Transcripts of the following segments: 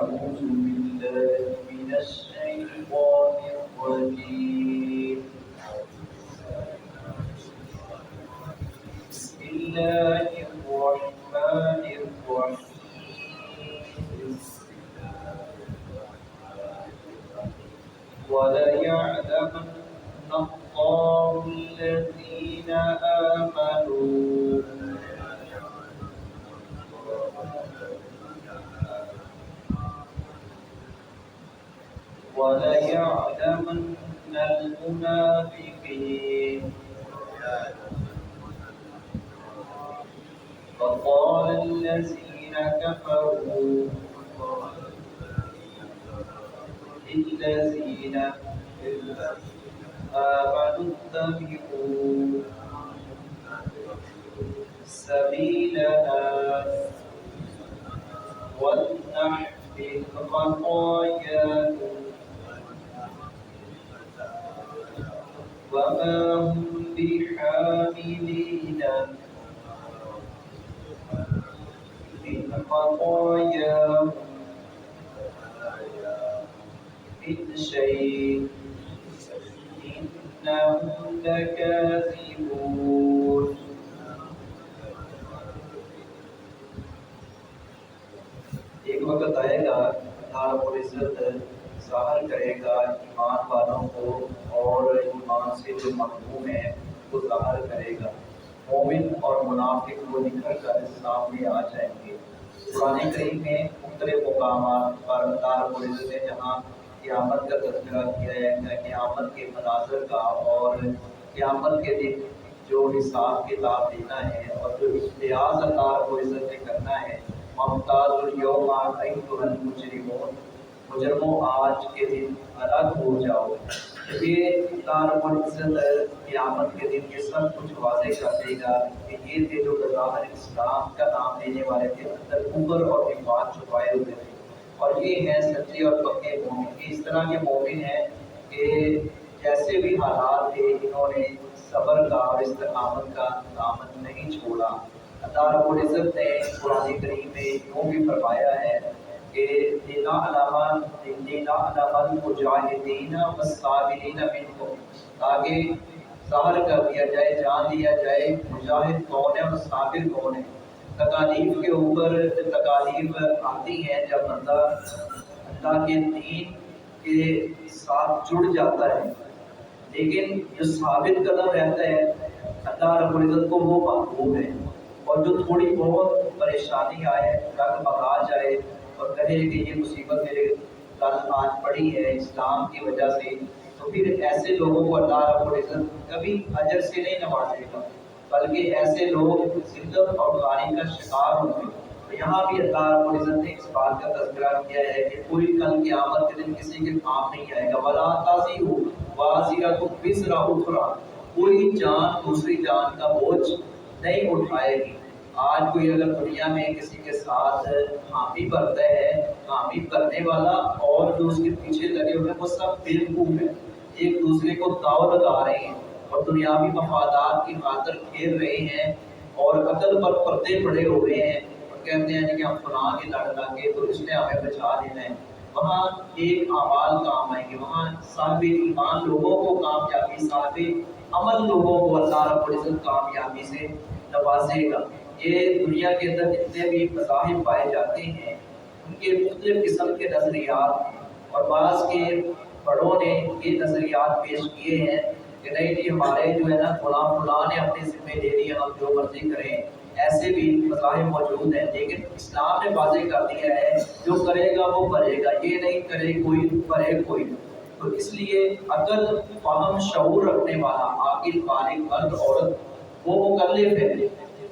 أعوذ بالله من الشيطان الرجيم. بسم الله الرحمن الرحيم. وليعلمن الله الذين آمنوا وليعلمن المنافقين. وقال الذين كفروا للذين آمنوا اتبعوا سبيلنا ولنحمل خطاياكم وما هم بحاملين من خطاياهم من شيء إنهم لكاذبون. ایک وقت آئے گا اللہ رب العزت ظاہر کرے گا ایمان والوں کو اور ایمان سے جو محروم ہیں وہ ظاہر کرے گا. مومن اور منافق وہ نکھر کر سامنے آ جائیں گے. قرآن کریم میں مختلف مقامات پر اللہ رب العزت نے جہاں قیامت کا تذکرہ کیا ہے، قیامت کے مناظر کا اور قیامت کے دن جو حساب کتاب دینا ہے اور جو امتیاز اللہ رب العزت نے کرنا ہے، ممتاز الیوم ایھا المجرمون، مجرموں آج کے دن الگ ہو جاؤ. یہ اللہ رب العزت قیامت کے دن یہ سب کچھ واضح کر دے گا کہ یہ تھے جو بظاہر اسلام کا نام لینے والے تھے، اندر کفر اور نفاق چھپائے ہوئے تھے، اور یہ ہیں سچے اور پکے مومن. اس طرح کے مومن ہیں کہ جیسے بھی حالات تھے انہوں نے صبر کا اور استقامت کا دامن نہیں چھوڑا. اللہ رب العزت نے قرآن کریم میں یوں بھی فرمایا ہے کہ لِنَعْلَمَ الْمُجَاهِدِينَ وَالصَّابِرِينَ مِنْكُمْ، تاکہ ظاہر کر دیا جائے، جان لیا جائے مجاہد کون ہے اور صابر کون ہے. تکالیف کے اوپر تکالیف آتی ہیں جب بندہ اللہ کے دین کے ساتھ جڑ جاتا ہے، لیکن جو ثابت قدم رہتا ہے اللہ رب العزت کو وہ محبوب ہے. اور جو تھوڑی بہت پریشانی آئے، ڈگمگا جائے اور کہے کہ یہ مصیبت میرے گھر آج پڑی ہے اسلام کی وجہ سے، تو پھر ایسے لوگوں کو اللہ رب العزت کبھی اجر سے نہیں نوازے گا، بلکہ ایسے لوگ ذلت اور غاری کا شکار ہوں گے. تو یہاں بھی اللہ رب العزت نے اس بات کا تذکرہ کیا ہے کہ کوئی کل قیامت کے دن کسی کے کام نہیں آئے گا. وَلَا تَزِرُ وَازِرَةٌ وِزْرَ أُخْرَىٰ، کوئی جان دوسری جان کا بوجھ نہیں اٹھائے گی. آج کوئی اگر دنیا میں کسی کے ساتھ حامی بنتا ہے، حامی کرنے والا اور جو اس کے پیچھے لگے ہوئے ہیں وہ سب بیوقوف ہیں، ایک دوسرے کو داؤ لگا رہے ہیں اور دنیاوی مفادات کی خاطر کھیل رہے ہیں اور عقل پر پردے پڑے ہوئے ہیں اور کہتے ہیں کہ ہم فلاں کے لڑ لگے تو اس نے ہمیں بچا لینا ہے. وہاں ایک اعمال کام آئیں گے، وہاں صاحب ایمان لوگوں کو کامیابی، صاحب عمل لوگوں کو اللہ رب العزت کامیابی سے نوازے گا. یہ دنیا کے اندر جتنے بھی مذاہب پائے جاتے ہیں ان کے مختلف قسم کے نظریات ہیں، اور بعض کے بڑوں نے یہ نظریات پیش کیے ہیں کہ نہیں جی ہمارے جو ہے نا فلاں نے اپنے ذمہ لے لی، ہم جو مرضی کریں. ایسے بھی مذاہب موجود ہیں، لیکن اسلام نے واضح کر دیا ہے جو کرے گا وہ بھرے گا، یہ نہیں کرے کوئی بھرے کوئی. تو اس لیے عقل، فہم، شعور رکھنے والا عاقل بالغ مرد عورت وہ مکلف ہے.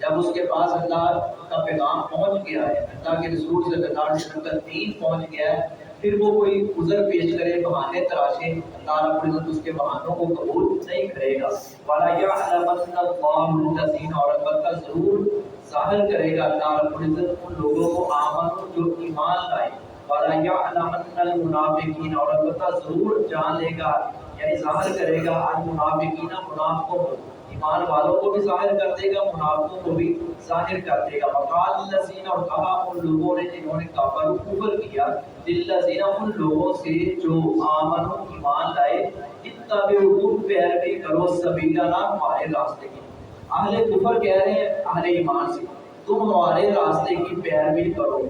جب اس کے پاس اللہ کا پیغام پہنچ گیا ہے، اللہ کے رسول صلی اللہ علیہ وسلم کا دین پہنچ گیا ہے، پھر وہ کوئی عذر پیش کرے، بہانے تراشے، اللہ رب العزت اس کے بہانوں کو قبول نہیں کرے گا. وَلَيَعْلَمَنَّ اللَّهُ الَّذِينَ، اور البتہ ضرور ظاہر کرے گا اللہ رب العزت ان لوگوں کو آمنوا جو ایمان لائے. وَلَيَعْلَمَنَّ الْمُنَافِقِينَ، اور البتہ ضرور جان لے گا یعنی ظاہر کرے گا المنافقین، منافقوں کو. ایمان والوں کو بھی ظاہر کر دے گا، منافقوں کو بھی ظاہر کر دے گا۔ وقال الذین، اور کہا ان لوگوں نے جنہوں نے کفر کیا، للذین، ان لوگوں سے جو آمنوا ایمان لائے، اتبعوا پیروی کرو سبیلنا ہمارے راستے کی۔ اہل کفر کہہ رہے ہیں اہل ایمان سے تم ہمارے راستے کی پیروی کرو،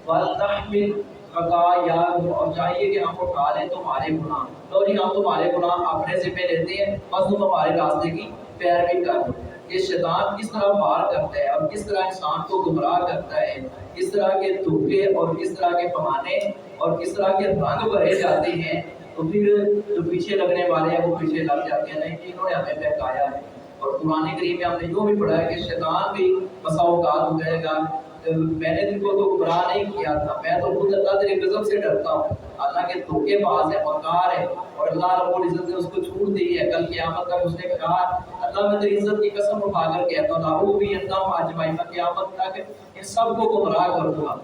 ولنحمل خطایا، اور چاہیے کہ ہم اٹھا لیں تمہارے گناہ، تو جی ہم تمہارے گناہ اپنے ذمہ لیتے ہیں، بس تم ہمارے راستے کی پیروی کرو۔ یہ شیطان کس طرح وار کرتا ہے اور کس طرح انسان کو گمراہ کرتا ہے، کس طرح کے دھوکے اور کس طرح کے بہانے اور کس طرح کے رنگ بھرے جاتے ہیں، تو پھر جو پیچھے لگنے والے ہیں وہ پیچھے لگ جاتے ہیں، نہیں انہوں نے ہمیں بہکایا ہے۔ اور قرآن کریم میں ہم نے یوں بھی پڑھا ہے کہ شیطان بھی بسا اوقات کہے گا میں نے تم کو تو گمراہ نہیں کیا تھا، میں تو خود اللہ تیرے غضب سے ڈرتا ہوں۔ اللہ کے دھوکے باز ہے، مکار ہے، اور اللہ رب العزت نے اس کو چھوٹ دی ہے۔ کل قیامت تک اس نے کہا اللہ میں تیری عزت کی قسم اٹھا کر کہتا ہوں لاؤ بھی اللہ اجمعین، میں قیامت تک ان سب کو گمراہ کروں گا۔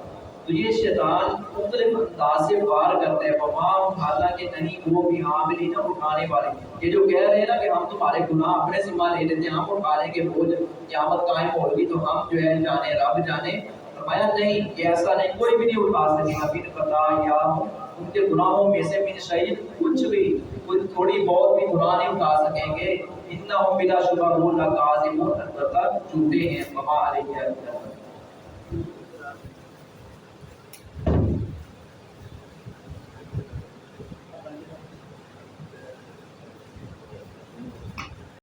تو یہ شیطان مختلف انداز سے وار کرتے ہیں، وہاں حالانکہ نہیں وہ بھی حاملی نہ اٹھانے والے، یہ جو کہہ رہے ہیں نا کہ ہم تمہارے گناہ اپنے ذمہ لے لیتے ہیں، ہم اٹھا لیں گے بوجھ، قیامت قائم ہوگی تو ہم جو ہے جانے رب جانے۔ فرمایا نہیں یہ ایسا نہیں، کوئی بھی نہیں اٹھا سکے گا۔ بن پتا یا ان کے گناہوں میں سے من شعید، کچھ بھی کوئی تھوڑی بہت بھی گناہ نہیں اٹھا سکیں گے۔ انہم بلا شبہ وہ لکاذبون، البتہ جھوٹے ہیں، وما علیہ